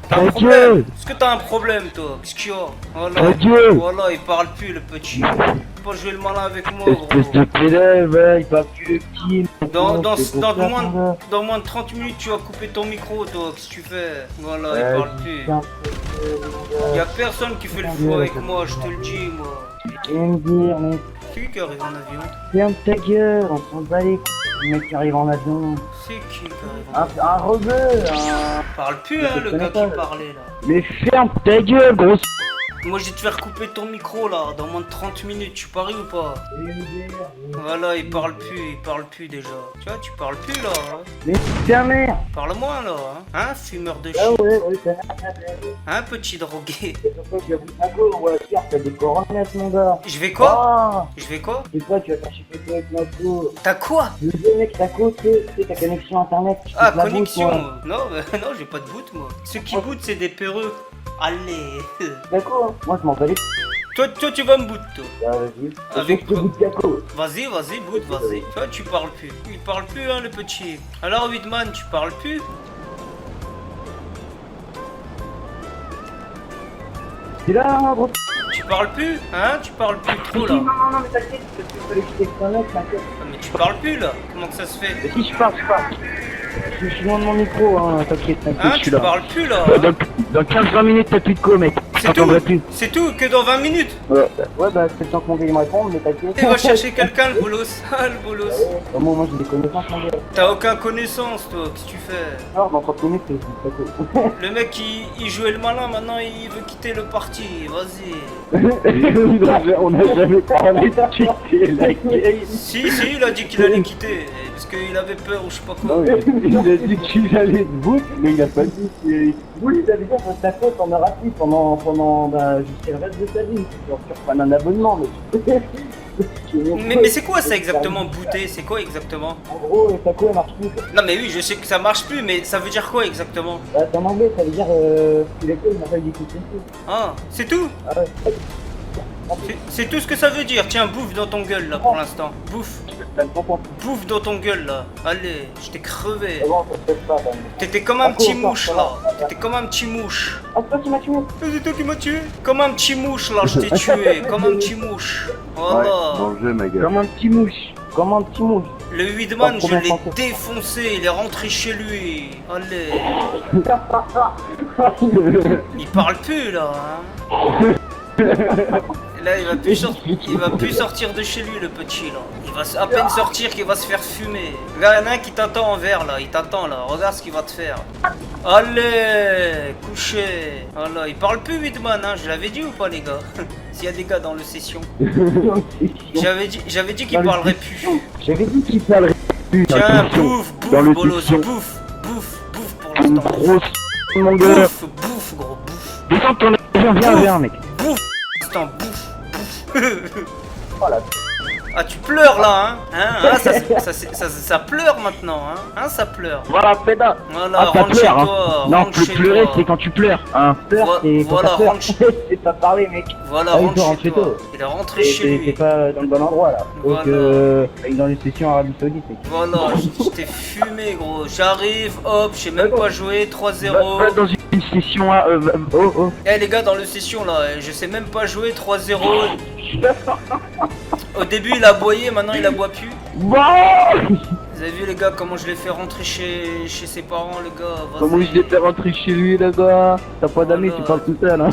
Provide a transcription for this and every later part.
T'as un problème? Est-ce que t'as un problème toi? Qu'est-ce qu'il y a? Voilà, il parle plus le petit. Tu peux pas jouer le malin avec moi gros. Espèce de pédale, ouais, il parle plus le petit. Dans moins de 30 minutes tu vas couper ton micro toi, qu'est-ce que tu fais? Voilà, il parle plus. Y'a personne qui fait le fou avec moi, je te le dis moi. Viens me dire, mec. C'est qui arrive en avion? Ferme ta gueule, on s'en bat les couilles. Le mec qui arrive en avion. C'est qui arrive en avion? Un rebeu, Parle plus hein, le gars qui parlait là. Mais ferme ta gueule, gros. Moi je vais te faire couper ton micro là, dans moins de 30 minutes, tu paries ou pas? Voilà, il parle plus déjà. Tu vois, tu parles plus là. Hein. Mais ta mère. Parle-moi là, hein, fumeur de Ah shit. ouais, ta mère. Hein, petit drogué. C'est surtout que j'ai un coup, on va faire, t'as des coronettes, mon gars. Je vais quoi? Ah. Je vais quoi? C'est quoi, tu vas faire chier avec ma go. T'as quoi? Le vieux mec, ta côté, c'est ta connexion internet. Ah, connexion. Non, non, j'ai pas de boot moi. Ceux qui bootent, c'est des perreux. Allez. D'accord, moi je m'en bats les. Toi, tu vas me boot, toi. Ah, vas-y. Avec toi. Vas-y, boot, vas-y. Toi, tu parles plus. Il parle plus, hein, le petit. Alors, Whitman, tu parles plus? C'est là, gros. Tu parles plus? Hein? Tu parles plus trop, là. Non, mais t'inquiète, parce qu'il fallait que je t'exconnecte, t'inquiète. Ah, mais tu parles plus, là. Comment que ça se fait? Mais si, je parle. Je suis loin de mon micro, hein, t'inquiète, Hein, je suis tu là. parles plus, là. Dans 15-20 minutes, t'as plus de co, mec. C'est tout? C'est tout? Que dans 20 minutes? Ouais, bah, c'est le temps que mon gars il me réponde, mais t'inquiète. Et va chercher quelqu'un, le bolos. Ah, le bolos. Moi, j'ai des connaissances, mon gars. T'as aucun connaissance, toi. Qu'est-ce que tu fais? Alors, dans 30 minutes, c'est pas cool. Le mec, il jouait le malin, maintenant il veut quitter le parti. Vas-y. On a jamais parlé de quitter la game. Si, il a dit qu'il allait quitter. Parce qu'il avait peur ou je sais pas quoi. Non, il a dit qu'il allait te boot, mais il a pas dit qu'il... Oui, il avait dit que ta faute en narratif pendant jusqu'à le reste de ta vie. Tu reprends un abonnement, mais... Mais c'est quoi ça exactement, booter? C'est quoi exactement? En gros, ta co elle marche plus. Non mais oui, je sais que ça marche plus, mais ça veut dire quoi exactement? C'est en anglais, ça veut dire que les co il m'a pas dit que c'est tout. Ah, c'est tout? Ah ouais. C'est tout ce que ça veut dire. Tiens, bouffe dans ton gueule là pour l'instant. Bouffe. Bouffe dans ton gueule là. Allez, je t'ai crevé. T'étais comme un petit mouche là. T'étais comme un petit mouche. Ah, c'est toi qui m'as tué? C'est toi qui m'as tué? Comme un petit mouche là, je t'ai tué. Comme un petit mouche. Voilà. Dans le jeu, ma gueule. Comme un petit mouche. Comme un petit mouche. Le Weedman, je l'ai défoncé. Il est rentré chez lui. Allez. Il parle plus là. Hein. Là, il va plus sortir de chez lui, le petit là. Il va à peine sortir qu'il va se faire fumer. Regarde, il y en a un qui t'attend en vert là. Il t'attend là. Regarde ce qu'il va te faire. Allez, couché. Voilà, il parle plus, Whitman, hein. Je l'avais dit ou pas, les gars? S'il y a des gars dans le session. J'avais dit qu'il parlerait plus. J'avais dit qu'il parlerait plus. Tiens, bouffe, bolos, bouffe pour l'instant. Bouffe, gros, bouffe. Descends ton avion, viens, mec. Putain, bouffe. Voilà. Ah, tu pleures là, hein, ça pleure maintenant, hein, ça pleure. Voilà, pédale. Voilà, rentre chez toi. Non, pleurer, c'est quand tu pleures. Hein, pleurs, c'est quand voilà, rentre chez toi. C'est pas parler, mec. Voilà, rentre chez toi. Il est rentré chez lui. T'es pas dans le bon endroit là. Donc, dans les sessions Arabie Saoudite. Voilà, je t'ai fumé, gros. J'arrive, hop, j'ai même pas joué, 3-0. Va dans une session à. Eh les gars, dans le session là, je sais même pas jouer, 3-0. Au début il a aboyé, maintenant il aboie plus. Vous avez vu les gars comment je l'ai fait rentrer chez ses parents, les gars? Comment je l'ai fait rentrer chez lui, les gars? T'as pas d'amis, tu parles tout seul, hein?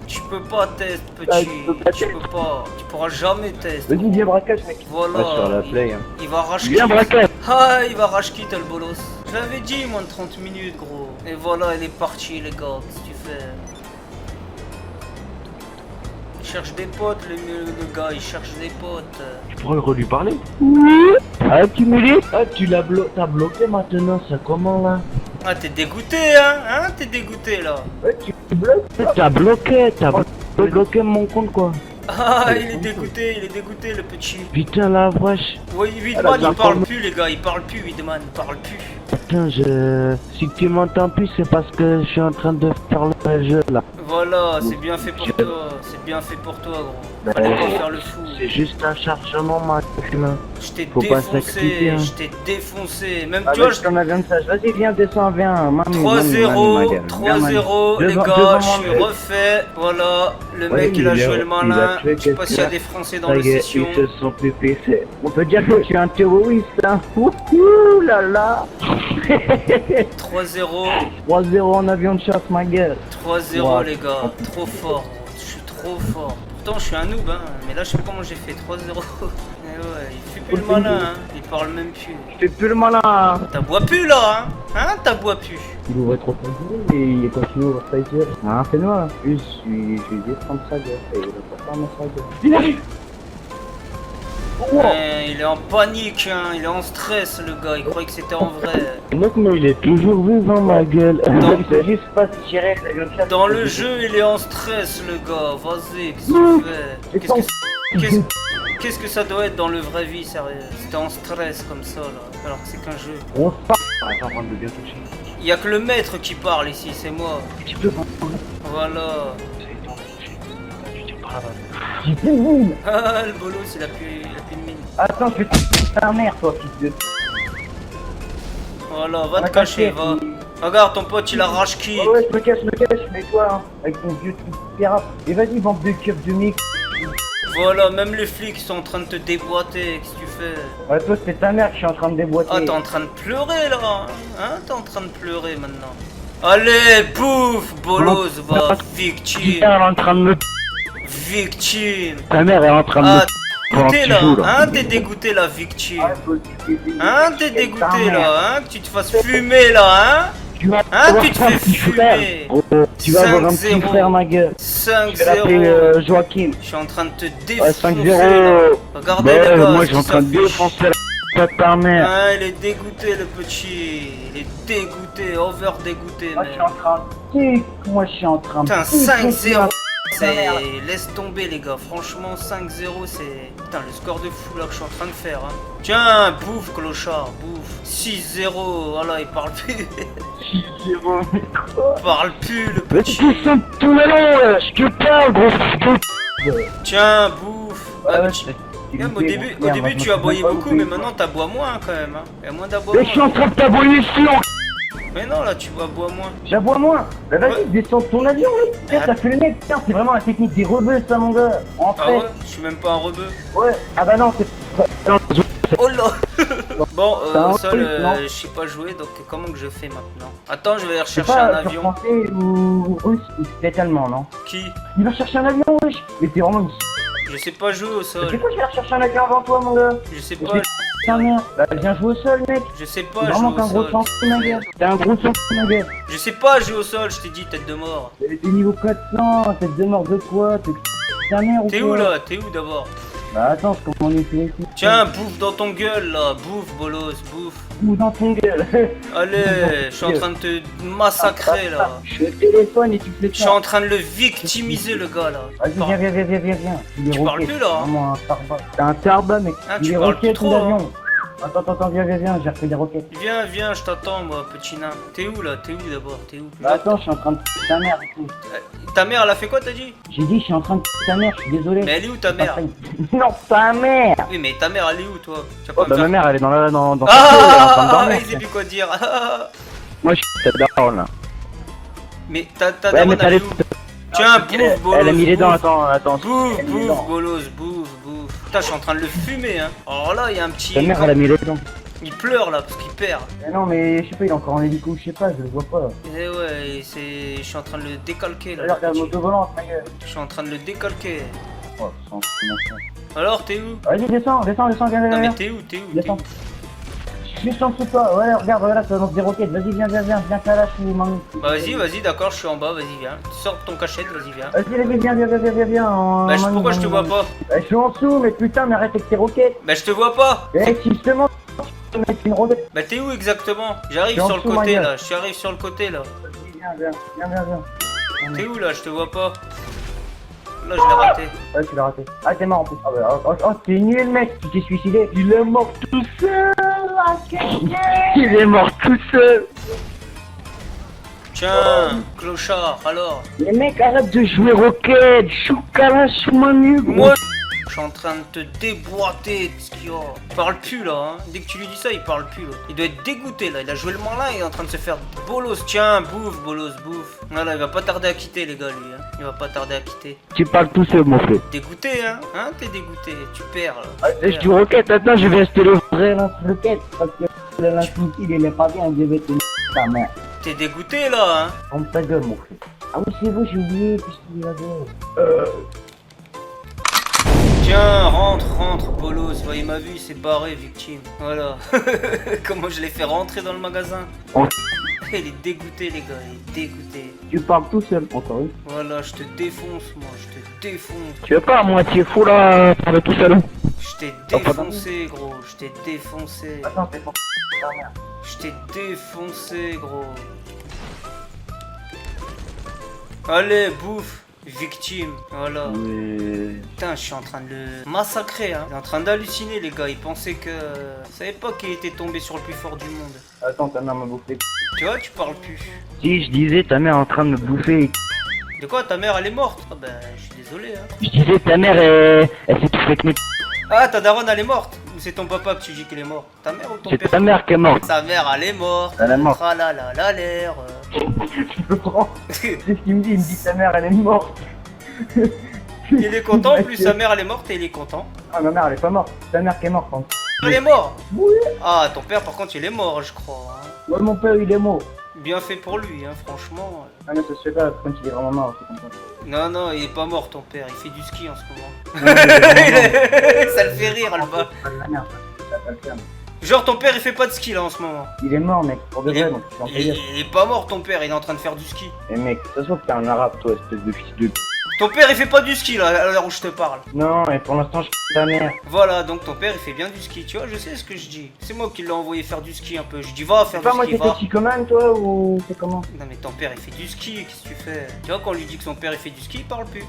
Tu peux pas test, petit. Tu peux pas. Tu pourras jamais test. Vas-y, viens braquage, mec. Voilà. Sur la play, hein. Il va rage viens braquage. Ah, il va rage quitter le bolos. Je l'avais dit, moins de 30 minutes, gros. Et voilà, il est parti, les gars. Qu'est-ce que tu fais? Il cherche des potes, le gars, il cherche des potes. Tu pourrais lui parler? Ah, tu me dis? Ah, t'as bloqué maintenant, ça comment là? Ah, t'es dégoûté, hein? T'es dégoûté, là. Ouais, tu bloques. T'as bloqué mon compte, quoi. Ah, il est dégoûté, le petit. Putain, la vache. Oui, Weedman, il parle plus, les gars, il parle plus, Weedman, il parle plus. Putain, si tu m'entends plus, c'est parce que je suis en train de faire le jeu, là. Voilà, c'est bien fait pour toi, gros. Fallait pas faire le fou. C'est juste un chargement, humain. Je t'ai Faut pas s'expliquer, hein. défoncé. Même, Ah, tu vois, je t'en avais un message. Vas-y, viens, descends, viens. 3-0, 3-0, les gars, je suis refait. refait. Voilà, le Ouais, mec il a joué le il malin. a tué Je sais pas s'il y a quelqu'un. des Français dans Ça la y est, session. ils se sont pépé. On peut dire que tu es un terroriste, hein. Ouh là là. 3-0, 3-0 en avion de chasse, ma gueule. 3-0, Wow. les gars, trop fort. Je suis trop fort. Pourtant, je suis un noob, hein. Mais là, je sais pas comment j'ai fait 3-0. Eh ouais, il fait plus le malin, hein. Il parle même plus. Je fais plus le malin. T'as bois plus là, hein? T'as bois plus. Il ouvrait trop son et il continue à ouvrir sa gueule. Ah, fais noir. Plus, je lui ai dit de prendre sa gueule. Et il va pas prendre sa gueule. Il arrive. Il est en panique, hein. Il est en stress, le gars. Il croyait que c'était en vrai. Mec, mais il est toujours vivant, ma gueule. Il fait juste pas se tirer avec l'avion de chasse. Dans le jeu, il est en stress, le gars. Vas-y, qu'est-ce que tu fais? Qu'est-ce que ça doit être dans le vrai vie, sérieux? C'était en stress comme ça, là. Alors que c'est qu'un jeu. On se parle. Attends, on de bien toucher. Il y a que le maître qui parle ici, c'est moi. Tu peux pas. Voilà. J'ai plus de mine. Ah, le bolos, il a plus de mine. Attends, je vais te ta mère, toi, fils de. Voilà, va te cacher, va. Regarde, ton pote, il arrache qui? Oh ouais, je me cache, mais toi, hein, avec ton vieux truc pirate. Et vas-y, bande de keufs de mec. Voilà, même les flics sont en train de te déboîter. Qu'est-ce que tu fais? Ouais, toi, c'est ta mère que je suis en train de déboîter. Ah, t'es en train de pleurer, là. Hein? T'es en train de pleurer, maintenant. Allez, pouf, bolos, va, victime. Elle est en train de me. Victime. Ta mère est en train de Ah, me. dégoûté, là. Pendant que tu joues, là. Hein, t'es dégoûté, la victime. Hein, t'es Ta dégoûté, mère. là. Hein, que tu te fasses fumer, là, hein. Tu vas Hein, avoir tu te un fais petit fumer. frère. Oh, tu vas avoir un petit 5-0. frère, ma gueule. Je vais l'appeler 5-0. Joachim. Je suis en train de te Ouais, défoncer, 5-0. là. Regardez, les gars. Moi, je suis en ça train de fait défoncer la ta mère. Ah, il est dégoûté, le petit. Il est dégoûté, over dégoûté, Moi, je suis mec. en train de. Moi, je suis en train de. Putain, défoncer 5-0. la- C'est... Laisse tomber, les gars. Franchement, 5-0, c'est... Putain, le score de fou, là, que je suis en train de faire, hein. Tiens, bouffe, clochard, bouffe. 6-0. Voilà, il parle plus. 6-0, mais quoi? Il parle plus, le Mais petit. tu sens tout le long, je te parle, gros. Tiens, bouffe. Ouais, Ah, ouais, tu- c'est- Même au début, tu aboyais beaucoup, mais maintenant, t'aboies moins, quand même, hein. Il y a moins d'aboiements. Mais je suis en train de t'aboyer ici, Mais non, là, tu aboies moins. J'aboie moins. Bah vas-y, Ouais. descends de ton avion, là. Tiens, t'as fait le mec. Tiens, c'est vraiment la technique des rebeux, ça, mon gars. En Ah fait. ouais? Je suis même pas un rebeu. Ouais. Ah bah non, c'est. Non, Oh là. Bon, T'as un ça, truc, non je sais pas jouer, donc comment que je fais maintenant? Attends, je vais aller c'est rechercher un pas sur avion. français ou russe, c'est peut-être allemand, non? Qui? Il va chercher un avion, wesh. Mais t'es vraiment une. Je sais pas jouer au C'est sol. quoi, je vais rechercher un avion avant toi, mon gars? Je sais Mais pas. ta mère. Bah viens jouer au sol, mec. Je sais T'es pas vraiment jouer qu'un au gros sol. sens, ma gueule. T'es un gros sens, ma gueule. Je sais pas jouer au sol, je t'ai dit, tête de mort. T'es niveau 400, tête de mort de quoi? T'es ta mère ou T'es quoi? où là? T'es où d'abord? Bah attends, je comment on est fait ici. Tiens, bouffe dans ton gueule là, bouffe bolos, bouffe. Ou dans ton gueule. Allez, je suis en train de te massacrer là. Je suis au téléphone et tu fais Je suis en train de le victimiser le gars là. Vas-y, viens. Tu parles plus, là, hein. Vraiment un tarba. T'es un tarba, mec. Ah, Il tu est parles roquettes trop, ou l'avion. Attends, viens, j'ai repris des roquettes. Viens, je t'attends moi, petit nain. T'es où là? T'es où d'abord? T'es où? Bah, attends, je suis en train de ta mère et tout. Ta mère, elle a fait quoi, t'as dit? J'ai dit, je suis en train de ta mère, je suis désolé. Mais elle est où ta mère? Non, ta mère. Oui, mais ta mère, elle est où toi? Tu vas pas me Bah, faire- ma mère, elle est dans la. Dans Ah, elle est en train de dormir. il sait plus quoi dire. Moi, je suis ta daronne là. Mais ta Ouais, daronne, mais elle t'as est les. où? Tiens, bouffe, bolos. Elle a mis les dents, bouffe. attends. Bouffe, Elle a mis les bouffe, dents. bolos, bouffe. Putain, je suis en train de le fumer, hein. Alors là, il y a un petit. Ta mère, elle a mis les dents. Il pleure là parce qu'il perd. Mais non, mais je sais pas, il est encore en hélico, je sais pas, je le vois pas. Eh ouais, c'est. Je suis en train de le décalquer là. Regarde, le regarde, petit. moto-volante, ma gueule. Je suis en train de le décalquer. Oh, sans Alors, t'es où? Vas-y, descends, viens. Non, mais t'es où? T'es où? Descends. Je suis juste en dessous de toi, ouais, regarde, ça lance des roquettes. Vas-y, viens, t'as lâche ou mamie. Bah, vas-y, d'accord, je suis en bas, vas-y, viens. Tu sors de ton cachette, vas-y, viens. Vas-y, viens. Bah, pourquoi je te vois pas? Bah, je suis en dessous, mais putain, mais arrête avec tes roquettes. Bah, je te vois pas. Eh, justement, mettre une rondelle. Bah t'es où exactement? J'arrive T'es en sur le dessous, côté Maria. là, je arrive sur le côté là. Viens. T'es où là? Je te vois pas. Là je l'ai raté. Ouais, tu l'as raté. Ah, t'es mort en plus. Ah, bah, oh, t'es nul, mec. Tu t'es suicidé. Il est mort tout seul. Il est mort tout seul. Tiens, clochard, alors. Les mecs, arrête de jouer Rocket. Choukala, Choumanu. Moi, je suis en train de te déboîter, Skio. Il parle plus là, hein. Dès que tu lui dis ça, il parle plus là. Il doit être dégoûté là. Il a joué le malin, il est en train de se faire bolos. Tiens, bouffe, bolos, bouffe. Voilà, il va pas tarder à quitter, les gars, lui. Hein. Il va pas tarder à quitter. Tu parles tout seul, mon frère. Dégoûté, hein? Hein, t'es dégoûté. Tu perds là. Ah, je dis Rocket, attends, je vais acheter le vrai lance-roquette. Parce que le lance-roquette, il est pas bien. Je vais te ta mère. T'es dégoûté là, hein? Ferme ta gueule, mon frère. Ah oui, c'est vous, j'ai oublié. Qu'est-ce qu'il y avait? Tiens, rentre, bolos. Ouais, il m'a vu, il s'est barré, victime. Voilà. Comment je l'ai fait rentrer dans le magasin? Oh. Il est dégoûté, les gars, il est dégoûté. Tu parles tout seul, encore une. Voilà, je te défonce, moi, je te défonce. Tu es pas à moitié fou là, parler tout seul. Je t'ai défoncé, gros, je t'ai défoncé. Attends, t'es pas. Je t'ai défoncé, gros. Allez, bouffe. Victime, voilà. Putain, je suis en train de le massacrer, hein. Il est en train d'halluciner, les gars. Il pensait que... Il savait pas qu'il était tombé sur le plus fort du monde. Attends, ta mère m'a bouffé. Tu vois, tu parles plus. Si, je disais, ta mère est en train de me bouffer. De quoi, ta mère, elle est morte? Ah ben, je suis désolé, hein. Je disais, ta mère, elle s'est tout fait avec mes... Ah, ta daronne, elle est morte? Ou c'est ton papa que tu dis qu'il est mort? Ta mère ou ton C'est père? ta mère qui est morte. Sa mère, elle est morte. Elle est morte. Ah là là là, l'air. Tu comprends? C'est ce qu'il me dit, il me dit que ta mère, elle est morte. Il est content, en plus sa mère, elle est morte et il est content. Ah, ma mère, elle est pas morte. C'est ta mère qui est morte, hein. Il est mort? Oui. Ah, ton père, par contre, il est mort, je crois. Hein. Ouais, mon père, il est mort. Bien fait pour lui, hein, franchement. Ah, mais ça se fait pas, quand il est vraiment mort, c'est comme ça. Non, non, il est pas mort, ton père. Il fait du ski en ce moment. Ouais, il est vraiment mort. Ça le fait rire, Alba. Pas de la merde, ça va le faire. Genre, ton père, il fait pas de ski là en ce moment. Il est mort, mec, pour de Il est- vrai, donc je suis en délire. Il est pas mort, ton père. Il est en train de faire du ski. Eh mec, ça se voit que t'es un arabe, toi, espèce de fils de... Ton père, il fait pas du ski là, à l'heure où je te parle. Non, et pour l'instant, je ta mère. Voilà, donc ton père, il fait bien du ski. Tu vois, je sais ce que je dis. C'est moi qui l'ai envoyé faire du ski un peu. Je dis, va faire C'est pas du moi ski, qui étais va. psychomane, toi, ou c'est comment? Non mais ton père il fait du ski, qu'est-ce que tu fais? Tu vois quand on lui dit que son père il fait du ski, il parle plus.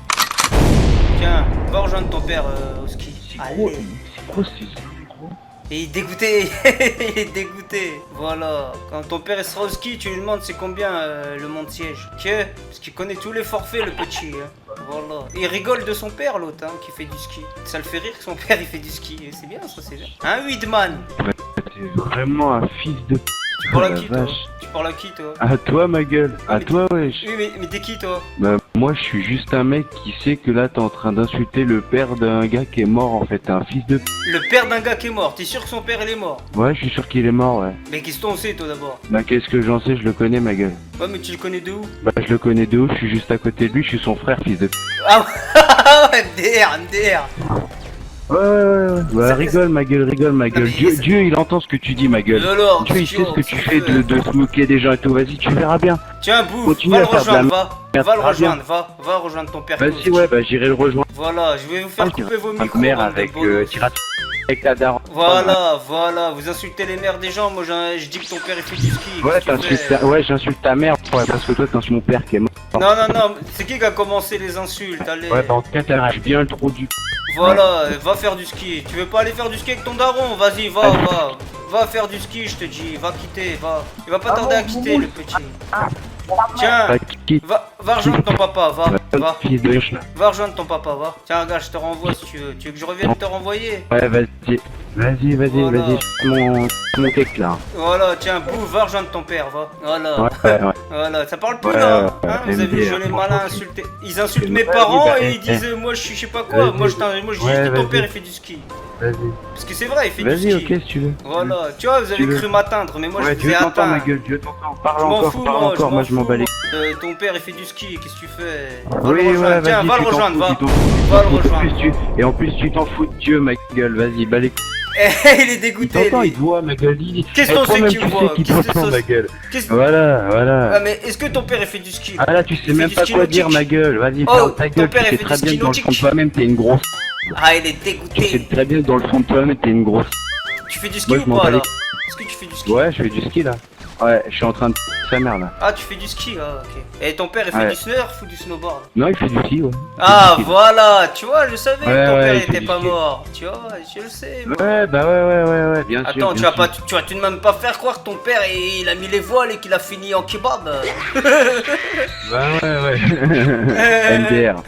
Tiens, va rejoindre ton père au ski. Allez. C'est gros, c'est gros. Et il est dégoûté, il est dégoûté. Voilà, quand ton père il sera au ski, tu lui demandes c'est combien le monte-siège. Ok? Parce qu'il connaît tous les forfaits le petit. Hein. Voilà. Et il rigole de son père l'autre hein, qui fait du ski. Ça le fait rire que son père il fait du ski. Et c'est bien ça, c'est bien. Hein, Weedman? T'es vraiment un fils de... Tu parles à la qui toi? vache. Tu parles à qui toi? À toi ma gueule, à mais- toi wesh. Oui mais t'es qui toi? Bah moi je suis juste un mec qui sait que là t'es en train d'insulter le père d'un gars qui est mort en fait, t'es un fils de... Le père d'un gars qui est mort. T'es sûr que son père il est mort? Ouais je suis sûr qu'il est mort ouais. Mais qu'est-ce que t'en sais toi d'abord? Bah qu'est-ce que j'en sais, je le connais ma gueule. Ouais mais tu le connais de où? Bah je le connais de ouf, je suis juste à côté de lui, je suis son frère fils de... Ah ouais, MDR. Ouais bah rigole ma gueule, mais- Dieu il entend ce que tu dis ma gueule. Alors, Dieu il sait ce que tu fais de se moquer des gens et tout, vas-y tu verras bien. Tiens, bouffe, Continue va le à faire de la rejoindre, va le Ah, rejoindre, va rejoindre ton père. Vas-y ouais bah j'irai le rejoindre. Voilà, je vais vous faire couper vos micros. Mère bande de avec bolos. Tirat avec ta daronne. Voilà, vous insultez les mères des gens, moi je dis que ton père il fait du ski. Ouais, qu'est-ce que tu fais ouais, j'insulte ta mère, ouais, parce que toi, t'insultes mon père qui est mort. Non, c'est qui a commencé les insultes, allez. Ouais, bah en tout cas, t'as bien le trou du... Voilà, va faire du ski. Tu veux pas aller faire du ski avec ton daron? Vas-y, va faire du ski, je te dis, va quitter, va. Il va pas tarder à quitter le petit. Tiens, Bah, qui... va rejoindre ton papa, va. Fils de chien. Va rejoindre ton papa, va. Tiens, regarde, je te renvoie si tu veux. Tu veux que je revienne te renvoyer? Ouais, vas-y. Vas-y, Voilà. mon cake là. Voilà, tiens, bouffe, va rejoindre ton père, va. Voilà. Ouais. Voilà, ça parle plus Ouais, là. ouais, Hein, vous avez vu, MDR, je les franchement, malins c'est- insulter. Ils insultent mes Vas-y, parents bah, et ils disent moi je suis je sais pas quoi. Vas-y. Moi je dis Ouais, que ton vas-y. père il fait du ski. Vas-y. Parce que c'est vrai, il fait du Vas-y, ski. ok, si tu veux. Voilà, tu vois, vous avez Tu veux. cru m'atteindre, mais moi Ouais, je vous Dieu ai t'entend, atteint. ma gueule, Dieu t'entend. Parle Je m'en encore, fous, parle moi, encore, moi je m'en bats les... Ton père il fait du ski, qu'est-ce que tu fais? Va Oui, le ouais, rejoindre, tiens, vas-y, va le tu t'en rejoindre, fous, va. tu t'en fous. Va le En plus, rejoindre. Et en plus, tu t'en fous de Dieu, ma gueule, vas-y, bah les couilles. Il est Il dégoûté. t'entend, lui. il te voit, ma gueule, il... Qu'est-ce Eh, qu'on sait toi-même, qu'il tu voit? sais qu'il Qu'est-ce que t'entend, ça- ma gueule. Qu'est-ce- Voilà. Ah mais est-ce que ton père il fait du ski? Ah là, tu sais Il fait même du pas ski quoi dire, nautique. ma gueule. Vas-y, Oh, ferme ta ton gueule. père, il Tu sais fait très du bien ski que dans le fond de nautique. toi-même, t'es une grosse. Ah il est Tu sais dégoûté. très bien que dans le fond de toi-même, t'es une grosse. Tu fais du ski Moi, ou je m'en pas bats là? les Est-ce que tu fais du ski? Ouais, je fais du ski là. Ouais, je suis en train de sa mère là. Ah, tu fais du ski, ah, ok. Et ton père, il fait Ouais. du surf ou du snowboard? Non, il fait du ski, ouais. Ah, voilà, tu vois, je savais Ouais, que ton ouais, père il fait était du pas ski. mort. Tu vois, je le sais. moi. Ouais, bah ouais, bien sûr. Attends, bien tu ne vas même pas faire croire que ton père il a mis les voiles et qu'il a fini en kebab. sûr. Bah ouais. MDR.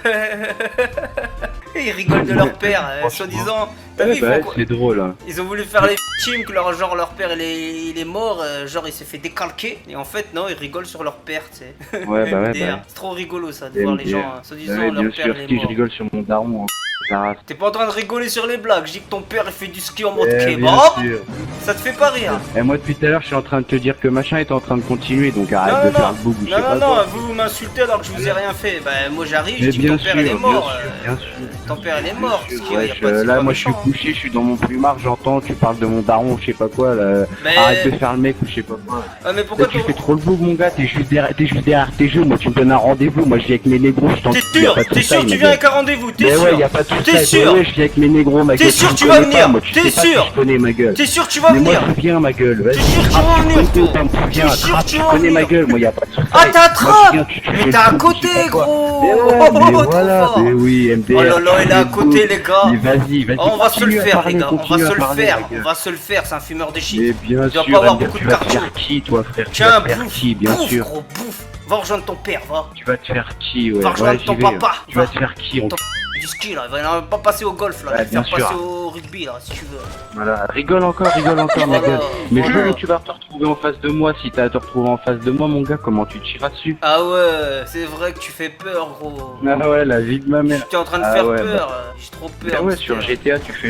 Ils rigolent de leur père, soi-disant. T'as vu, Ouais, bah, ils, font- c'est drôle. Hein. ils ont voulu faire les teams que leur père il est mort, genre il s'est fait décalquer. Et en fait, non, ils rigolent sur leur père, tu sais. Ouais, bah ouais, MDR. bah. C'est trop rigolo ça, de voir les MDR. gens, soi-disant, Ouais, leur bien père sûr, il est si je mort. rigole sur mon daron, hein. Ça rase. T'es pas en train de rigoler sur les blagues, je dis que ton père il fait du ski en mode Bien kebab, sûr. ça te fait pas rire. Et moi depuis tout à l'heure je suis en train de te dire que machin est en train de continuer donc arrête de faire le boug ou je sais pas non, quoi. vous m'insultez alors que je vous ai rien fait. Ben moi j'arrive, je Mais dis que ton bien père sûr, il est mort. bien sûr. Ton père il est mort, Bien parce sûr, qu'il y a wesh, pas de- c'est là pas moi je suis méchant, hein. couché, je suis dans mon plumard, j'entends, tu parles de mon daron, je sais pas quoi là. Mais- Arrête de faire le mec ou je sais pas quoi. Ah, mais pourquoi Là, tu ton- fais trop le boug mon gars, t'es juste derrière tes jeux, moi tu me donnes un rendez-vous, moi je viens avec mes négros, je t'en T'es y a sûr, pas de t'es soucis, sûr, tu ma viens gueule. avec un rendez-vous, t'es Mais sûr. ouais, y a pas de soucis, T'es sûr. ouais, je viens avec mes négros, ma T'es gueule. sûr me tu vas connais venir. pas, moi, tu T'es sais pas si sûr. je connais ma gueule. T'es sûr tu vas Mais moi venir. je viens ma gueule, vas-y. T'es sûr que tu trappe, vas venir, côté, gros. t'en me souviens, T'es sûr trappe, que tu tu vas connais ma venir. gueule, moi y a pas de soucis. Ah t'attrapes. Moi, je viens, tu Mais fais t'es le à boug, côté je sais pas quoi. gros. Mais ouais, Oh, mais trop voilà, fort. mais oui, MDR. Oh là là, il est à côté les gars. Mais vas-y, Oh, on va se le continue à faire parler, les gars, on va continue se à le parler, faire, ma gueule. on va se le faire, c'est un fumeur de Mais shit. bien Il doit sûr, pas avoir MDR, beaucoup tu de vas te cardio. faire qui, toi, frère? Tu Tiens, vas te faire bouffe, qui, bien bouffe sûr. gros, bouffe. Va rejoindre ton père, va. Tu vas te faire qui, ouais. Va rejoindre Ouais, ton j'y vais. papa. Tu vas te faire qui, on... Ton- Du ski là, il va pas passer au golf là, Ouais, il va bien faire passer sûr. au rugby là si tu veux. Voilà, rigole encore, ma Voilà, gueule. Mais le voilà. jour où tu vas te retrouver en face de moi, si t'as à te retrouver en face de moi, mon gars, comment tu tireras dessus? Ah ouais, c'est vrai que tu fais peur gros. Ah ouais, la vie de ma mère. Tu es en train de Ah faire ouais, peur, j'ai trop peur. Ah ouais, Mister. sur GTA, tu fais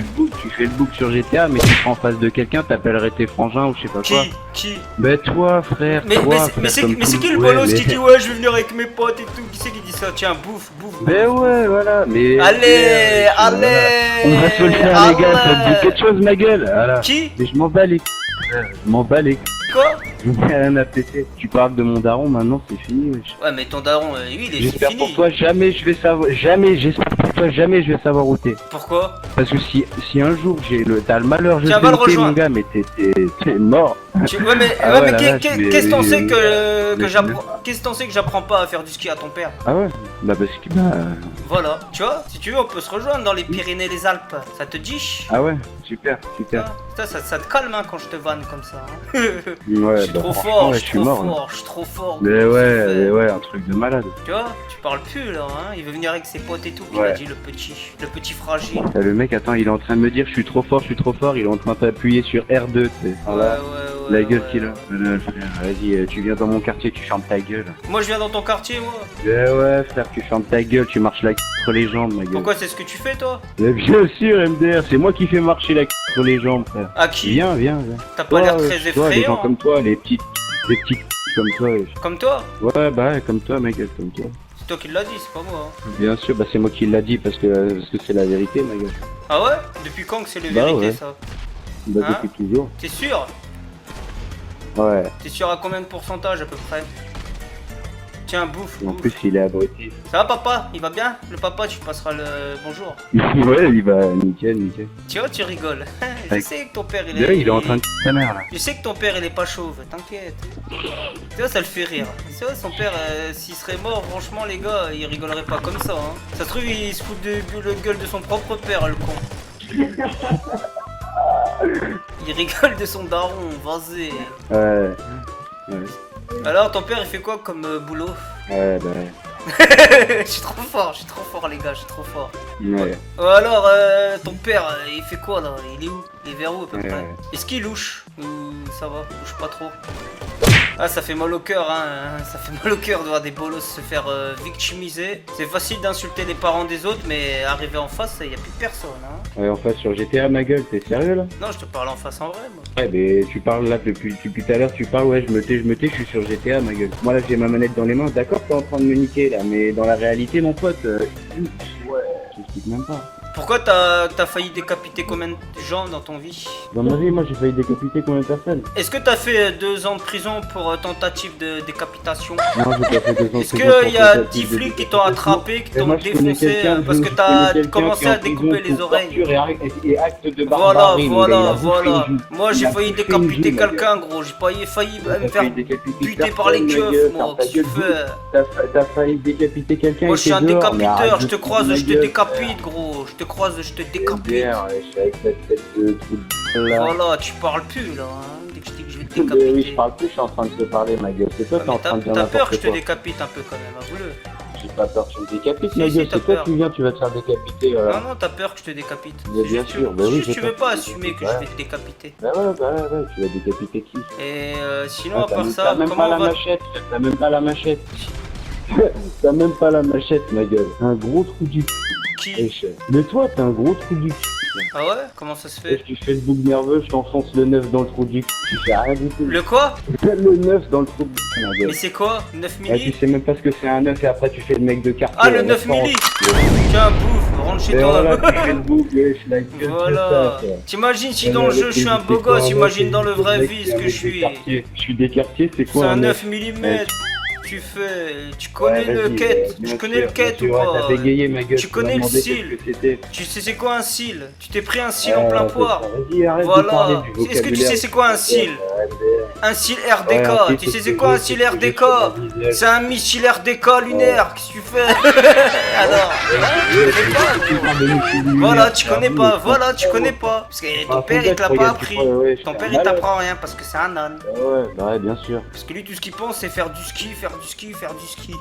le book sur GTA, mais tu seras en face de quelqu'un, t'appellerais tes frangins ou je sais pas quoi. Qui Ben toi, frère, Mais, toi, mais, frère, mais c'est comme mais c'est tout qui le ouais, bolos mais- qui dit ouais je vais venir avec mes potes et tout? Qui c'est qui dit ça? Tiens, bouffe, bouffe. Ben bouffe. ouais, voilà, mais... Allez, voilà. allez. On va se le faire, les gars, ça te dit allez. quelque chose, ma gueule, voilà. Qui? Mais je m'en bats les... Je m'en bats les... Quoi? Rien à péter. Tu parles de mon daron, maintenant, c'est fini, wesh. Ouais mais ton daron, lui il est J'espère fini. pour toi, jamais je vais savoir... j'espère pour toi, jamais je vais savoir où t'es. Pourquoi? Parce que si un jour t'as le malheur, je Tiens, sais va le où t'es, mon rejoindre. gars, mais t'es mort. Ouais mais, Ah ouais, ouais, mais la vache, mais- qu'est-ce que t'en sais mais- que mais- j'apprends? Qu'est-ce que t'en sais que j'apprends pas à faire du ski à ton père? Ah ouais? Bah parce que... Voilà, tu vois, si tu veux on peut se rejoindre dans les Pyrénées, les Alpes. Ça te dit? Ah ouais, super, super. Ah, putain, ça te calme hein, quand je te vanne comme ça. Hein. Ouais, je suis bah, trop franchement, fort, ouais, je suis trop mort. hein. fort, je suis trop fort. Mais gros, ouais, c'est fait. mais ouais, un truc de malade. Tu vois, tu parles plus là, hein. Il veut venir avec ses potes et tout, il Ouais. a dit le petit fragile. Ah, le mec, attends, il est en train de me dire je suis trop fort, il est en train d'appuyer sur R2, tu sais. Voilà. La gueule qu'il a. Vas-y, tu viens dans mon quartier, tu fermes ta gueule. Moi je viens dans ton quartier, moi. Ouais, frère, tu fermes ta gueule, tu marches la entre les jambes, ma gueule. Pourquoi c'est ce que tu fais toi? Mais bien sûr, MDR, c'est moi qui fais marcher la entre les jambes, frère. À qui? Viens. T'as pas l'air très Toi, les gens effrayant. comme toi, les petites comme toi. Comme toi? Ouais, bah ouais, comme toi, ma gueule, comme toi. C'est toi qui l'as dit, c'est pas moi. Hein. Bien sûr, bah c'est moi qui l'a dit parce que c'est la vérité, ma gueule. Ah ouais? Depuis quand que c'est le Bah vérité ouais. ça? Bah Hein depuis toujours. T'es sûr? Ouais. T'es sûr à combien de pourcentage à peu près? Tiens, bouffe, En bouffe. plus, il est abruti. Ça va papa? Il va bien? Le papa, tu passeras le bonjour. Ouais, il va nickel. Tu vois, tu rigoles. Je Avec- sais que ton père il Là, est... il est en train de sa mère là. Je sais que ton père il est pas chauve, t'inquiète. Tu vois, ça le fait rire. Tu vois, son père, s'il serait mort, franchement, les gars, il rigolerait pas comme ça. Hein. Ça se trouve, il se fout de la gueule de son propre père, le con. Il rigole de son daron, vas-y. Ouais. Alors, ton père, il fait quoi comme boulot? Ouais, bah. Je suis trop fort, les gars, je suis trop fort. Ouais. Alors, ton père, il fait quoi là? Il est où? Il est vers où à peu près? Ouais. Est-ce qu'il louche? Ou ça va? Il louche pas trop? Ah, ça fait mal au cœur, hein. Ça fait mal au cœur de voir des bolos se faire victimiser. C'est facile d'insulter les parents des autres, mais arriver en face, y a plus personne, hein. Ouais, en face sur GTA, ma gueule, t'es sérieux là? Non, je te parle en face en vrai, moi. Ouais, mais tu parles là depuis tout à l'heure, tu parles, ouais, je me tais, je suis sur GTA, ma gueule. Moi là, j'ai ma manette dans les mains, d'accord, t'es en train de me niquer là, mais dans la réalité, mon pote, ouais, je t'explique même pas. Pourquoi t'as failli décapiter combien de gens dans ton vie? Dans ma vie, moi j'ai failli décapiter combien de personnes? Est-ce que t'as fait 2 ans de prison pour tentative de décapitation? Non, j'ai pas fait 2 ans. Est-ce qu'il y a 10 flics qui t'ont attrapé, qui t'ont défoncé parce que t'as commencé à découper les oreilles? Et acte de Voilà, barbarie, voilà, mais il a voilà. bouffé une joue. Moi j'ai Il a failli bouffé décapiter une joue, quelqu'un, gros. J'ai failli me faire buter par les personne, keufs, ma moi. gueule, Qu'est-ce que tu fais? T'as failli décapiter quelqu'un. Moi je suis un il était dehors, mais décapiteur, arrête je de te croise, foutre je te ma gueule, décapite, gros. Je te croise, je te décapite. frère. Je suis avec cette tête de trou de là. Voilà, tu parles plus là, hein. Dès que je dis que je vais te Oui, je décapiter. parle plus, je suis en train de te parler, ma gueule. C'est toi qui es en train de dire T'as peur que je n'importe te quoi. décapite un peu quand même, avoue-le. J'ai pas peur que tu me décapites, Si, ma si, gueule. t'as C'est toi peur. qui viens, tu vas te faire décapiter. Non, non, t'as peur que je te décapite. Mais C'est bien juste sûr, que- bah oui, c'est juste j'ai que tu veux peur. pas assumer que je Ouais. vais te décapiter. Bah ouais, tu vas décapiter qui? Et sinon, à Ah, part ça, t'as même comment pas la on va. machette, t'as même pas la machette. T'as même pas la machette, ma gueule. Un gros trou du Qui? Mais toi, t'as un gros trou du Ah ouais? Comment ça se Et fait? tu fais le bouc nerveux, je t'enfonce le 9 dans le trou du tu fais rien du tout. Le quoi? Le 9 dans le trou du ma Mais gueule. c'est quoi? 9 Ah, tu milli? sais même pas ce que c'est un 9 et après tu fais le mec de quartier. Ah, le à 9 l'instant. milli! Tiens, bouffe, rentre chez Et toi. voilà, tu fais le bouc, wesh, la gueule de Voilà. ça, quoi. T'imagines si Et dans le avec jeu je suis un les beau gosse, histoires, imagine avec dans le les vrai mecs vie ce que avec je des suis. quartiers. Je suis des quartiers, c'est C'est quoi un 9 9 mm. Tu fais. Tu connais Ouais, le vas-y, quête? bien Tu connais sûr, le quête bien ou sûr, ouais, pas? T'as bégayé, ma gueule. Tu m'as connais le demandé cil. qu'est-ce que c'était. Tu sais c'est quoi un cil? Tu t'es pris un cil en plein Ouais, poire. Vas-y, arrête de Voilà. parler du Est-ce que tu vocabulaire. sais c'est quoi un cil? Un cil RDK. Ouais, Tu sais c'est quoi un cil RDK? C'est un missile RDK lunaire. Qu'est-ce que tu fais? Alors. Voilà, tu connais pas. Voilà, tu connais pas. Parce que ton père il te l'a pas appris. Ton père il t'apprend rien parce que c'est un âne. Ouais, bah ouais, bien sûr. Parce que lui, tout ce qu'il pense, c'est faire du ski, faire du ski, faire du ski.